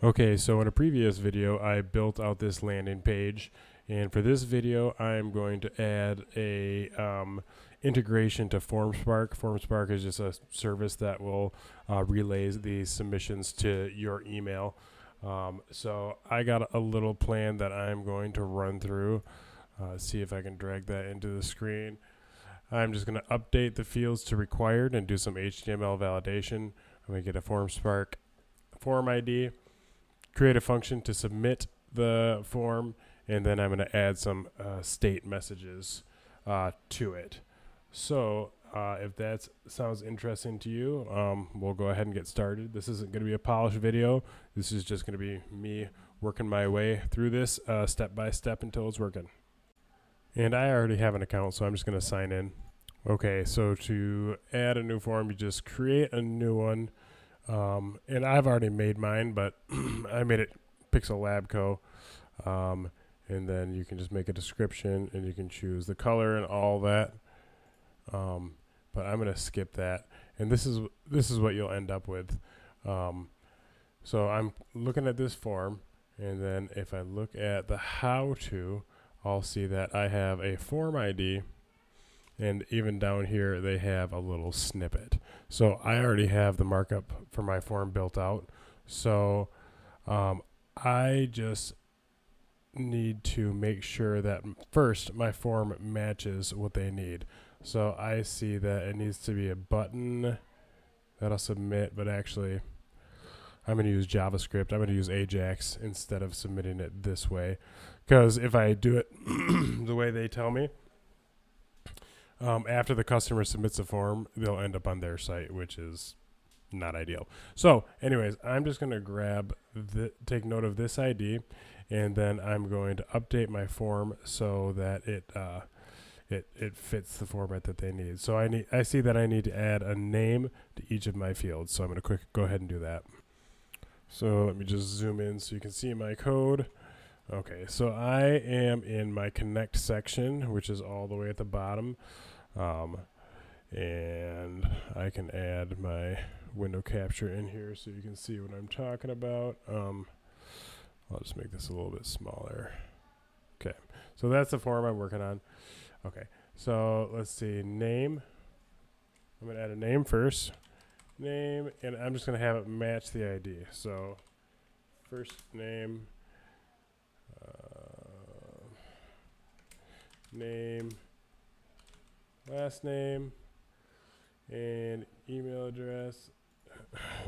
Okay, so in a previous video, I built out this landing page, and for this video, I'm going to add a integration to Formspark. Formspark is just a service that will relay these submissions to your email. So I got a little plan that I'm going to run through. See if I can drag that into the screen. I'm just going to update the fields to required and do some HTML validation. I'm going to get a Formspark form ID. Create a function to submit the form, and then I'm going to add some state messages to it. So if that sounds interesting to you, we'll go ahead and get started. This isn't going to be a polished video. This is just going to be me working my way through this step by step until it's working. And I already have an account, so I'm just going to sign in. Okay, so to add a new form, you just create a new one. And I've already made mine, but I made it Pixel Lab Co. And then you can just make a description, and you can choose the color and all that. But I'm going to skip that. And this is what you'll end up with. So I'm looking at this form, and then if I look at the how-to, I'll see that I have a form ID. And even down here, they have a little snippet. So I already have the markup for my form built out. So I just need to make sure that first my form matches what they need. So I see that it needs to be a button that I'll submit, but actually I'm going to use JavaScript. I'm going to use Ajax instead of submitting it this way. Because if I do it the way they tell me, after the customer submits a form, they'll end up on their site, which is not ideal. So anyways, I'm just going to grab take note of this ID, and then I'm going to update my form so that it fits the format that they need. So I see that I need to add a name to each of my fields. So I'm going to go ahead and do that. So let me just zoom in so you can see my code. Okay, so I am in my connect section, which is all the way at the bottom. And I can add my window capture in here so you can see what I'm talking about. I'll just make this a little bit smaller. Okay, so that's the form I'm working on. Okay, so let's see, name. I'm going to add a name first. Name, and I'm just going to have it match the ID. So first name, name, last name, and email address,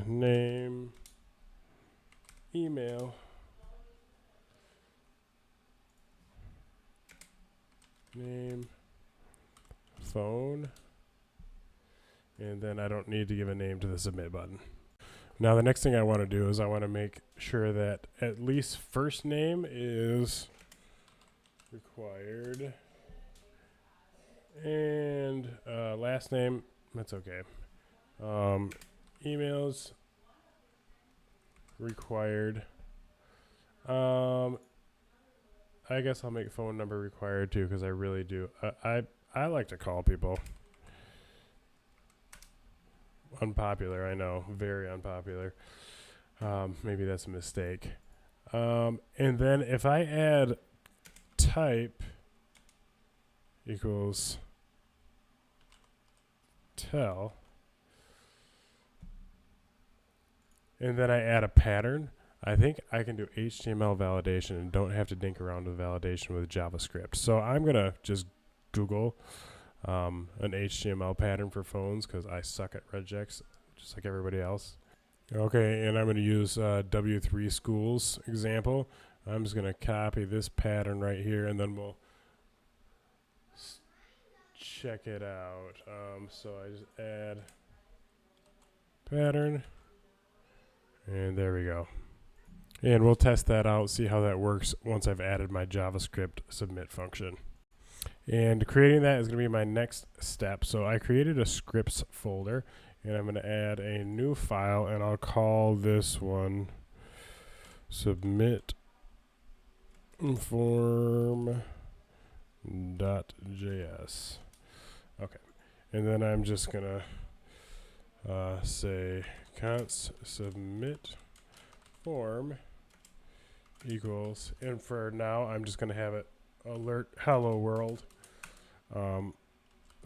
name, email, name, phone, and then I don't need to give a name to the submit button. Now the next thing I want to do is I want to make sure that at least first name is required, and last name, that's okay. Emails required. I guess I'll make phone number required too, because I really do. I like to call people. Unpopular, I know, very unpopular. Maybe that's a mistake. And then if I add type equals tell, and then I add a pattern, I think I can do HTML validation and don't have to dink around with validation with JavaScript. So I'm going to just Google an HTML pattern for phones because I suck at regex just like everybody else. Okay, and I'm going to use W3 Schools example. I'm just going to copy this pattern right here, and then we'll check it out. So I just add pattern, and there we go. And we'll test that out, see how that works once I've added my JavaScript submit function. And creating that is going to be my next step. So I created a scripts folder, and I'm going to add a new file, and I'll call this one submit form.js. Okay, and then I'm just going to say const submit form equals, and for now I'm just going to have it alert hello world,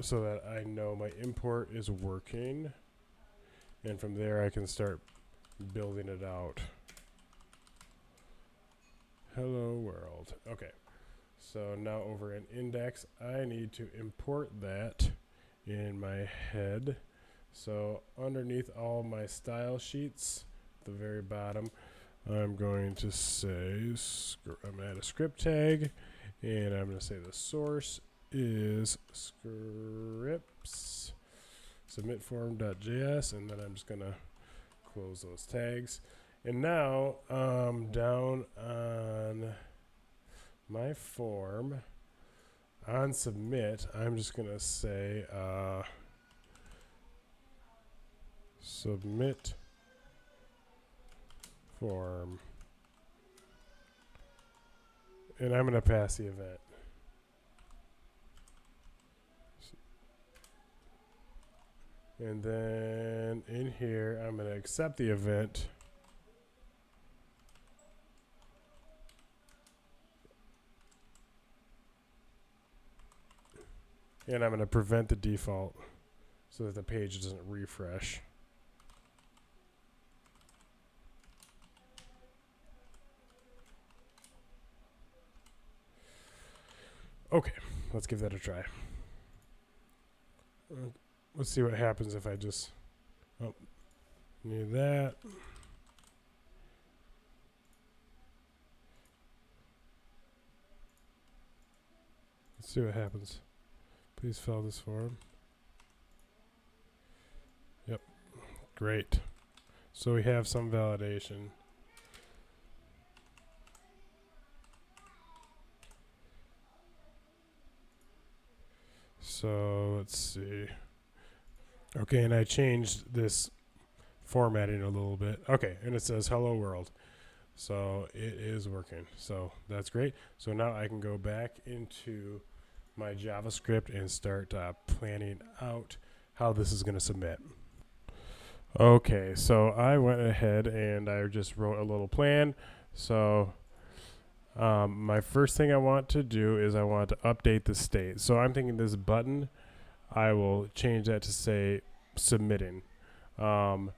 so that I know my import is working, and from there I can start building it out. Hello world. Okay, so now over in index I need to import that in my head. So underneath all my style sheets at the very bottom, I'm going to say I'm going to add a script tag, and I'm going to say the source is scripts submit form.js, and then I'm just going to close those tags. And now down on my form on submit, I'm just going to say submit form, and I'm going to pass the event. And then in here, I'm going to accept the event. And I'm going to prevent the default so that the page doesn't refresh. Okay, let's give that a try. Let's see what happens if I just need that. Let's see what happens. Please fill this form. Yep, great. So we have some validation. So let's see. Okay, and I changed this formatting a little bit. Okay, and it says hello world. So it is working. So that's great. So now I can go back into my JavaScript and start planning out how this is going to submit. Okay, so I went ahead and I just wrote a little plan. So my first thing I want to do is I want to update the state. So I'm thinking this button, I will change that to say submitting. And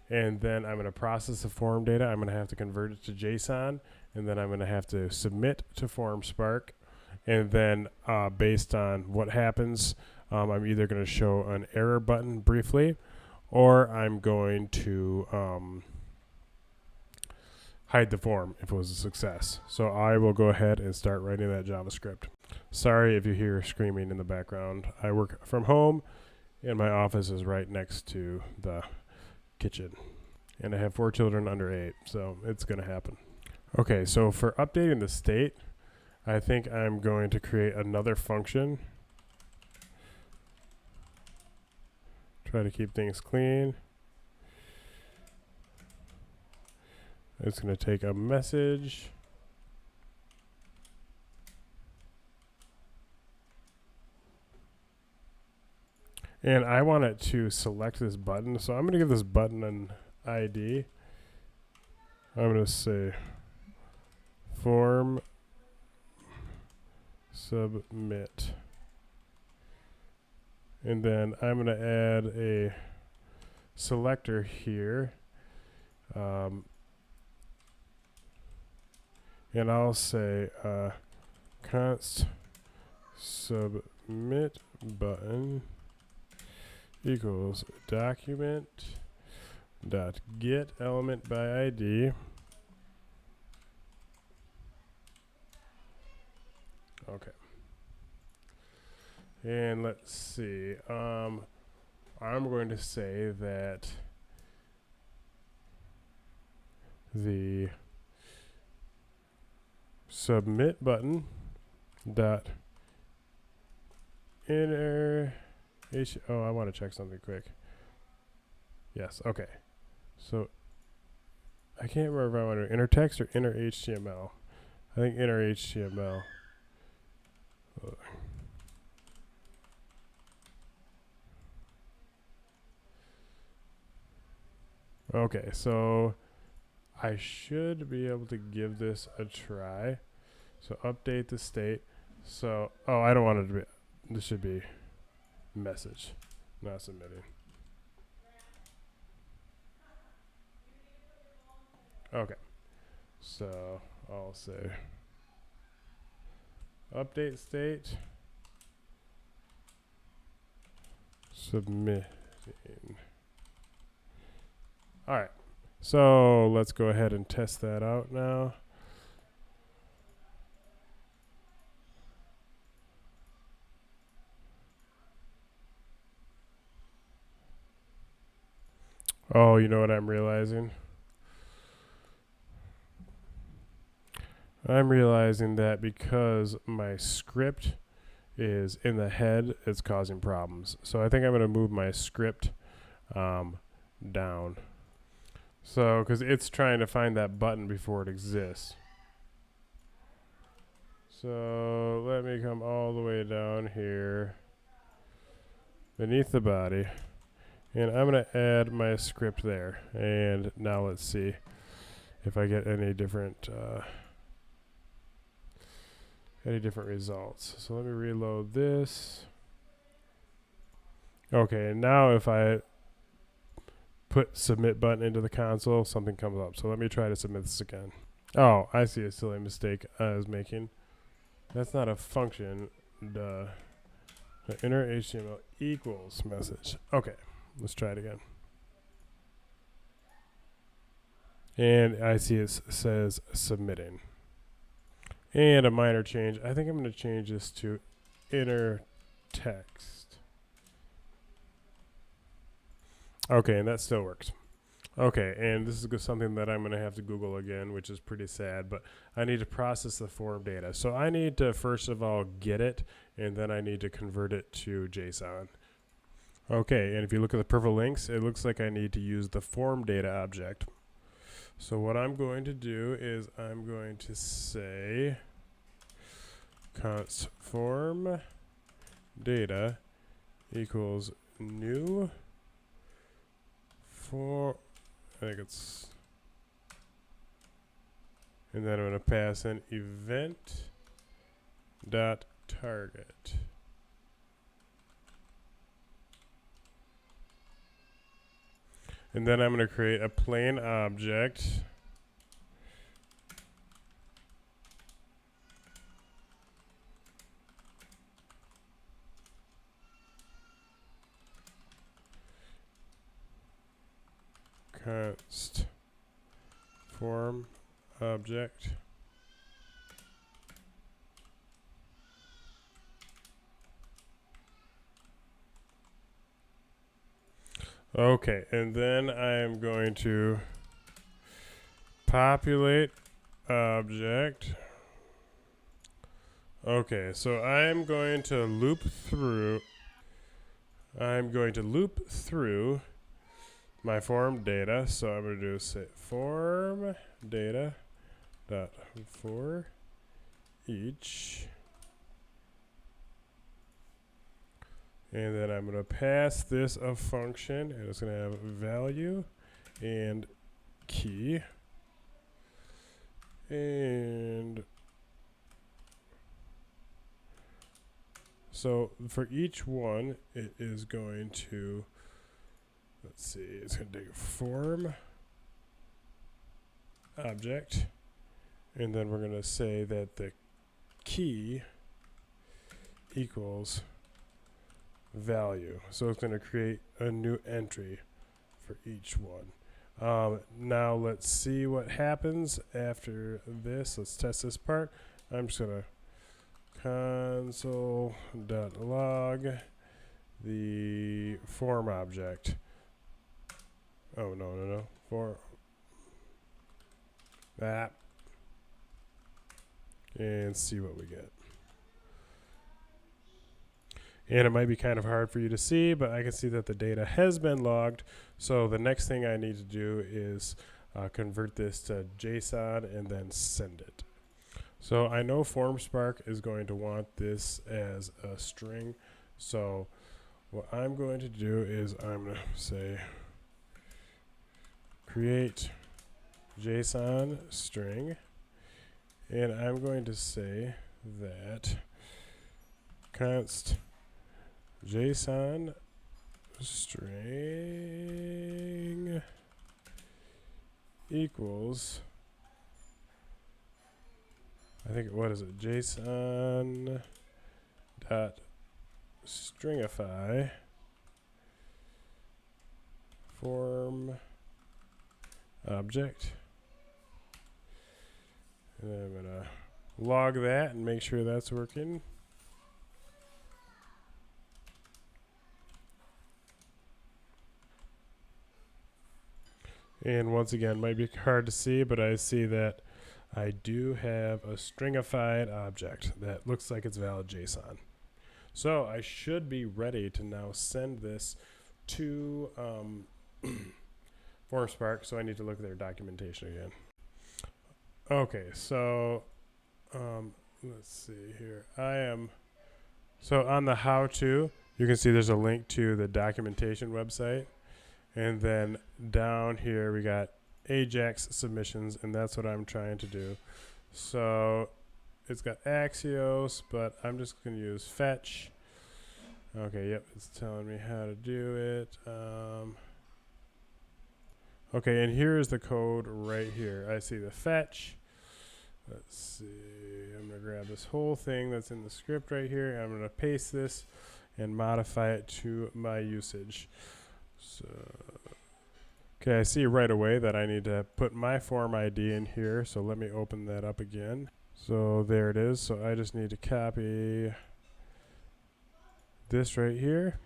then I'm going to process the form data. I'm going to have to convert it to JSON, and then I'm going to have to submit to Formspark. And then based on what happens, I'm either going to show an error button briefly, or I'm going to hide the form if it was a success. So I will go ahead and start writing that JavaScript. Sorry if you hear screaming in the background. I work from home, and my office is right next to the kitchen. And I have 4 children under 8, so it's going to happen. Okay, so for updating the state, I think I'm going to create another function. Try to keep things clean. It's going to take a message. And I want it to select this button. So I'm going to give this button an ID. I'm going to say form submit. And then I'm going to add a selector here. And I'll say const submit button equals document dot get element by ID. Okay. And let's see. I'm going to say that the submit button dot inner I want to check something quick. Yes, okay. So I can't remember if I want to inner text or inner HTML. I think inner HTML. Okay, so I should be able to give this a try. So update the state. So, oh, I don't want it to be, this should be message, not submitting. Okay. So I'll say update state, submitting. All right. So let's go ahead and test that out now. Oh, you know what I'm realizing? I'm realizing that because my script is in the head, it's causing problems. So I think I'm going to move my script down. So, because it's trying to find that button before it exists. So let me come all the way down here beneath the body. And I'm going to add my script there. And now let's see if I get any different results. So let me reload this. Okay, and now if I put submit button into the console, something comes up. So let me try to submit this again. Oh, I see a silly mistake I was making. That's not a function. Duh. The inner HTML equals message. Okay, let's try it again. And I see it says submitting. And a minor change. I think I'm going to change this to inner text. Okay, and that still works. Okay, and this is something that I'm going to have to Google again, which is pretty sad, but I need to process the form data. So I need to, first of all, get it, and then I need to convert it to JSON. Okay, and if you look at the purple links, it looks like I need to use the form data object. So what I'm going to do is I'm going to say const form data equals new for, I think it's, and then I'm going to pass in event dot target. And then I'm going to create a plain object. Const form object. Okay, and then I'm going to populate object. Okay, so I'm going to loop through my form data. So I'm going to do say form data dot for each. And then I'm going to pass this a function, and it's going to have value and key. And so for each one, it is going to, let's see, it's going to take a form object, and then we're going to say that the key equals value. So it's going to create a new entry for each one. Now let's see what happens after this. Let's test this part. I'm just going to console.log the form object. Oh, no. For that. And see what we get. And it might be kind of hard for you to see, but I can see that the data has been logged. So the next thing I need to do is convert this to JSON and then send it. So I know Formspark is going to want this as a string. So what I'm going to do is I'm going to say create JSON string, and I'm going to say that const JSON string equals, I think, what is it, JSON dot stringify form object, and I'm gonna log that and make sure that's working. And once again, might be hard to see, but I see that I do have a stringified object that looks like it's valid JSON. So I should be ready to now send this to Formspark. So I need to look at their documentation again. Okay, so let's see here. So on the how-to, you can see there's a link to the documentation website. And then down here we got Ajax submissions, and that's what I'm trying to do. So it's got Axios, but I'm just going to use fetch. Okay, yep, it's telling me how to do it. Okay, and here is the code right here. I see the fetch. Let's see. I'm going to grab this whole thing that's in the script right here. I'm going to paste this and modify it to my usage. So, okay, I see right away that I need to put my form ID in here. So let me open that up again. So there it is. So I just need to copy this right here.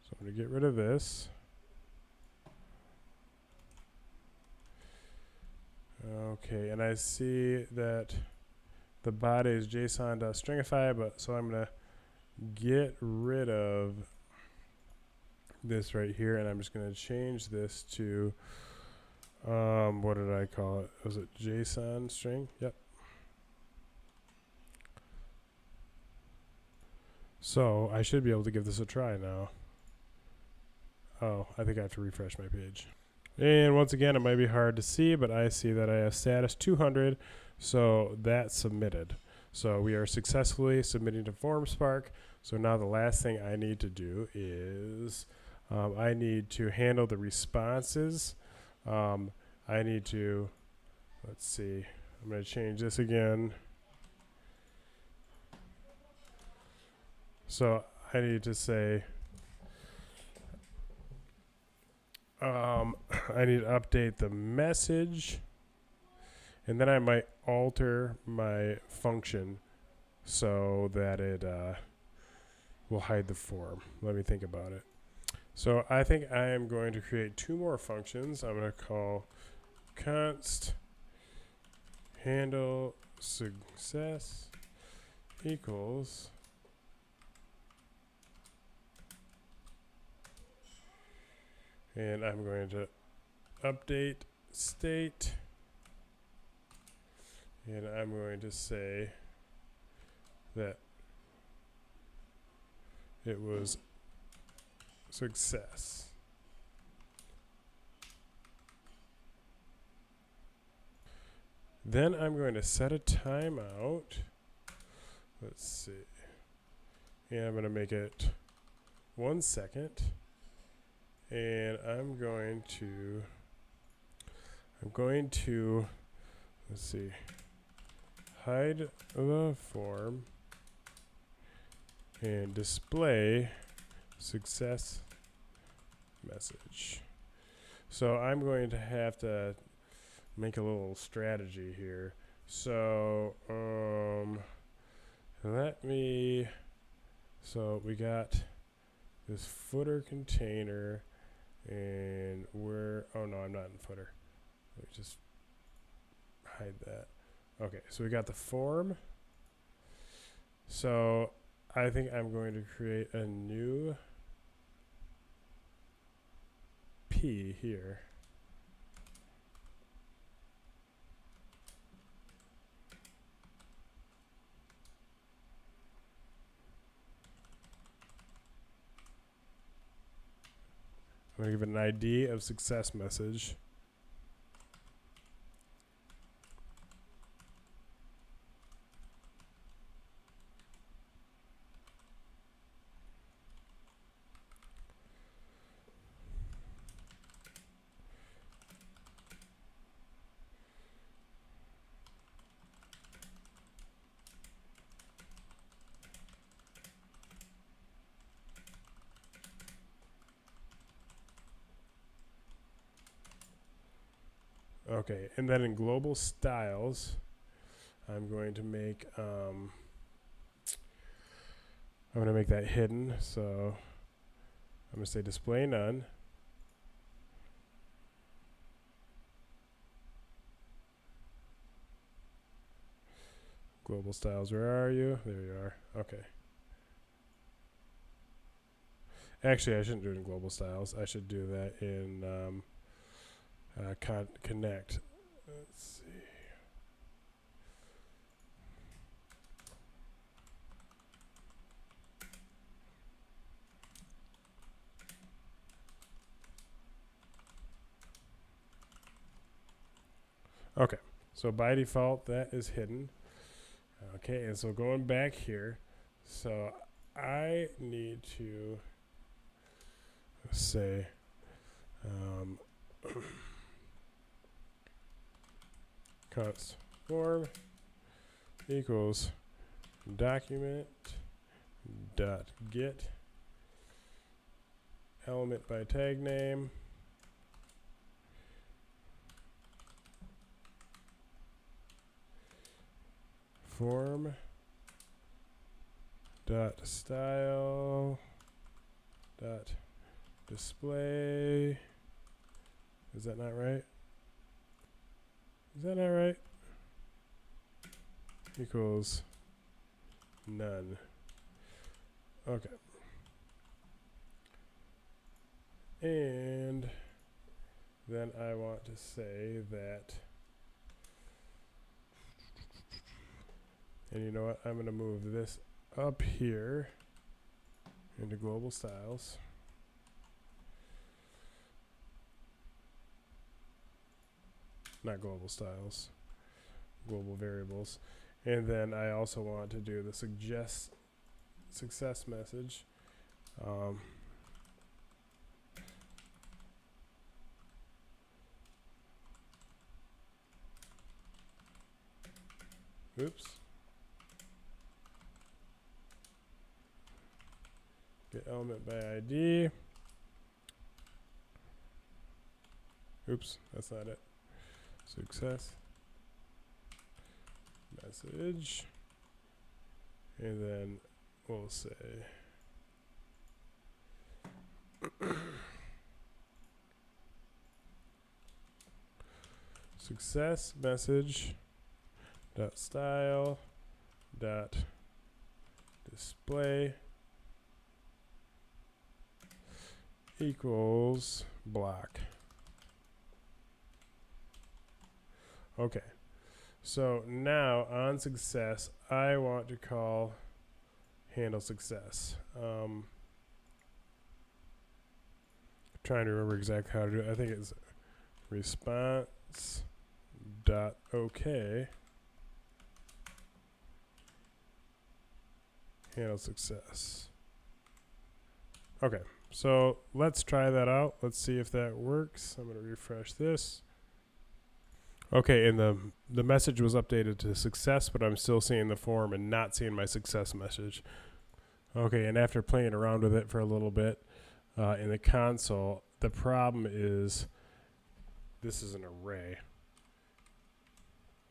So I'm going to get rid of this. Okay, and I see that the body is JSON.stringify, but so I'm going to get rid of this right here, and I'm just going to change this to what did I call it? Was it JSON string? Yep. So I should be able to give this a try now. Oh, I think I have to refresh my page. And once again, it might be hard to see, but I see that I have status 200, so that's submitted. So we are successfully submitting to Formspark. So now the last thing I need to do is I need to handle the responses. I need to, let's see, I'm going to change this again. So I need to say, I need to update the message, and then I might alter my function so that it will hide the form. Let me think about it. So I think I am going to create two more functions. I'm going to call const handle success equals and I'm going to update state, and I'm going to say that it was success. Then I'm going to set a timeout. Let's see. And I'm going to make it 1 second. And I'm going to, let's see, hide the form and display success message. So I'm going to have to make a little strategy here. So so we got this footer container, and oh no, I'm not in footer. Let me just hide that. Okay, so we got the form. So I think I'm going to create a new P here. I'm going to give it an ID of success message. Okay, and then in global styles, I'm going to make I'm going to make that hidden. So I'm going to say display none. Global styles, where are you? There you are. Okay. Actually, I shouldn't do it in global styles. I should do that in connect. Let's see. Okay, so by default, that is hidden. Okay, and so going back here, so I need to say const form equals document dot get element by tag name form dot style dot display. Is that not right? Is that not right? Equals none. Okay. And then I want to say that, and you know what? I'm going to move this up here into global styles. Not global styles, global variables. And then I also want to do the success message. Oops. Get element by ID. Oops, that's not it. Success message. And then we'll say success message dot style dot display equals block. Okay, so now on success, I want to call handle success. Trying to remember exactly how to do it. I think it's response dot okay handle success. Okay, so let's try that out. Let's see if that works. I'm going to refresh this. Okay, and the message was updated to success, but I'm still seeing the form and not seeing my success message. Okay, and after playing around with it for a little bit in the console, the problem is this is an array.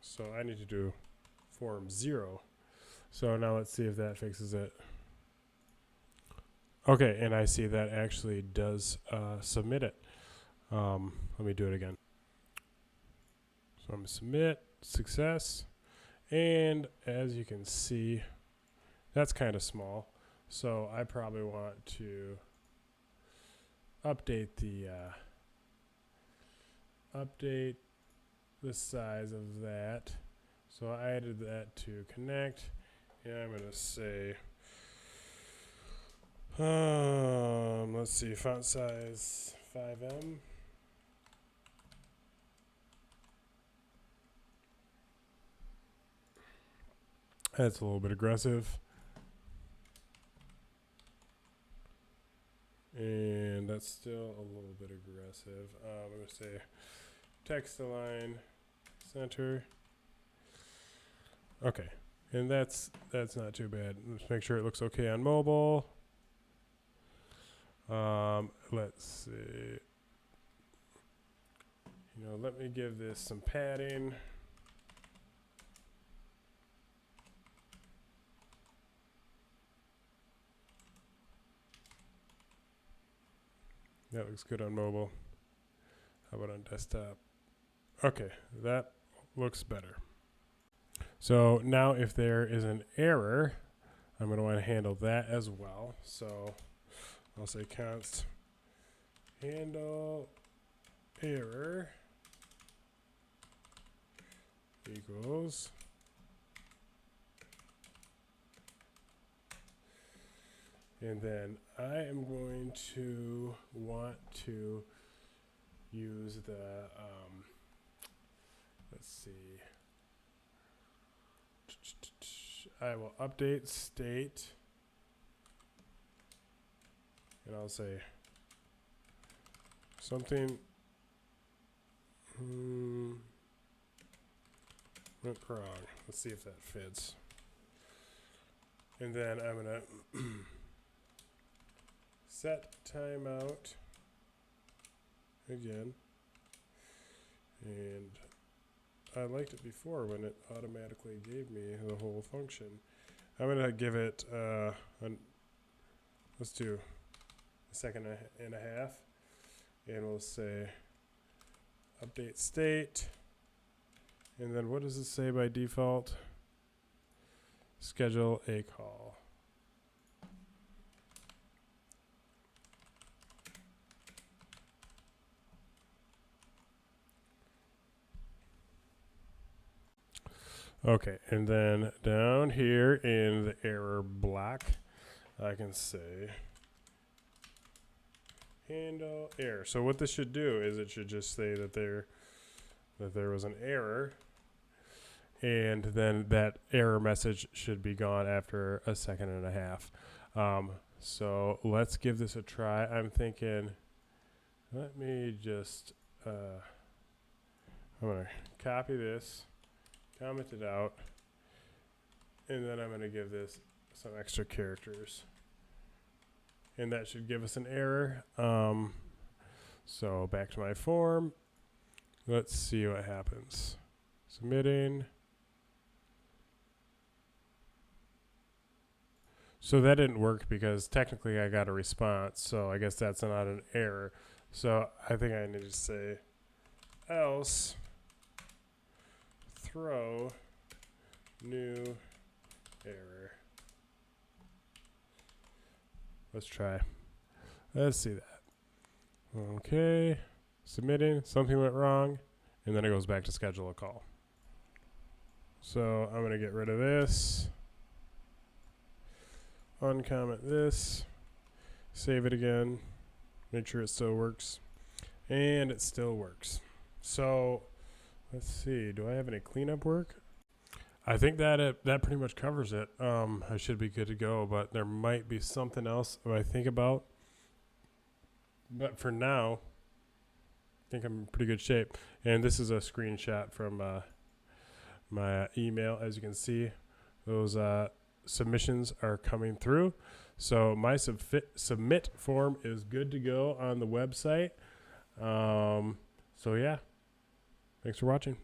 So I need to do form 0. So now let's see if that fixes it. Okay, and I see that actually does submit it. Let me do it again. So I'm going to submit, success, and as you can see, that's kind of small. So I probably want to update the size of that. So I added that to connect, and I'm going to say, let's see, font size 5M. That's a little bit aggressive. And that's still a little bit aggressive. I'm going to say text align center. Okay. And that's not too bad. Let's make sure it looks okay on mobile. Let's see. let me give this some padding. That looks good on mobile. How about on desktop? Okay, that looks better. So now if there is an error, I'm going to want to handle that as well. So I'll say const handle error equals and then I am going to want to use the let's see, I will update state and I'll say something went wrong. Let's see if that fits. And then I'm gonna set timeout again. And I liked it before when it automatically gave me the whole function. I'm gonna give it let's do a second and a half, and we'll say update state, and then what does it say by default? Schedule a call. Okay, and then down here in the error block, I can say handle error. So what this should do is it should just say that there was an error, and then that error message should be gone after a second and a half. So let's give this a try. I'm thinking, let me just I'm gonna copy this, comment it out, and then I'm going to give this some extra characters, and that should give us an error. So back to my form, let's see what happens. Submitting. So that didn't work because technically I got a response, so I guess that's not an error. So I think I need to say else throw new error. Let's try. Let's see that. Okay, submitting, something went wrong, and then it goes back to schedule a call. So I'm gonna get rid of this, uncomment this, save it again, make sure it still works, and it still works. So let's see, do I have any cleanup work? I think that that pretty much covers it. I should be good to go, but there might be something else that I think about. But for now, I think I'm in pretty good shape. And this is a screenshot from my email. As you can see, those submissions are coming through. So my submit form is good to go on the website. So yeah, thanks for watching.